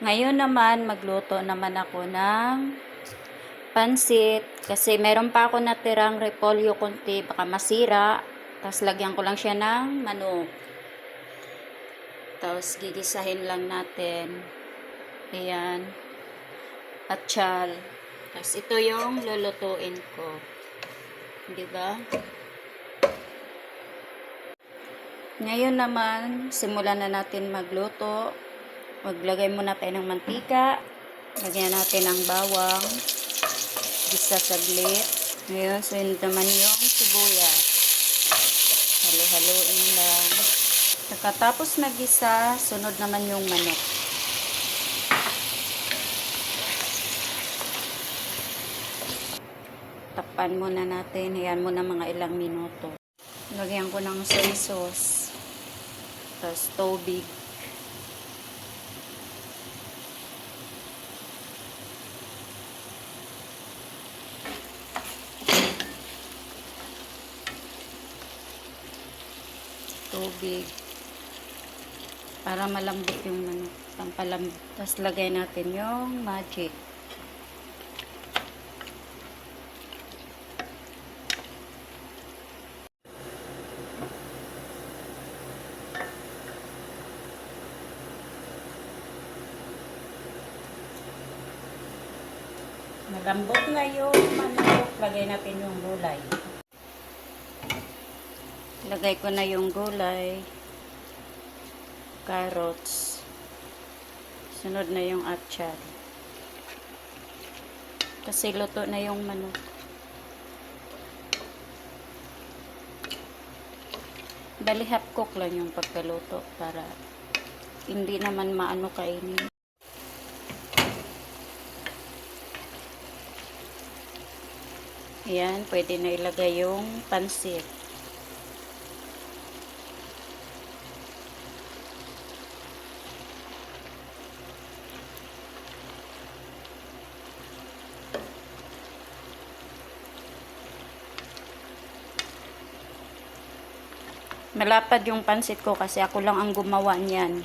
Ngayon naman, magluto naman ako ng pansit. Kasi meron pa ako natirang repolyo konti, baka masira. Tapos lagyan ko lang siya ng manok. Tapos gigisahin lang natin. Ayan. Atsyal. Tapos ito yung lulutuin ko. Diba? Ngayon naman, simulan na natin magluto. Maglagay muna tayo ng mantika. Lagyan natin ng bawang. Gisa saglit. Ngayon, sunod naman yung sibuyas. Halo-haloin lang. Pagkatapos nagisa, sunod naman yung manok. Takpan muna natin. Hayaan muna mga ilang minuto. Lagyan ko ng soy sauce. Tapos tubig. Tubig. Para malambot yung manok. Pampalambot. Tapos lagay natin yung magic. Malambot na yung manok. Lagay natin yung gulay. Lagay ko na yung gulay. Carrots. Sunod na yung atchar. Kasi luto na yung manok. Bali half cook lang yung pagkaluto para hindi naman maano kainin. Ayan, pwede na ilagay yung pansit. Malapad yung pansit ko kasi ako lang ang gumawa niyan.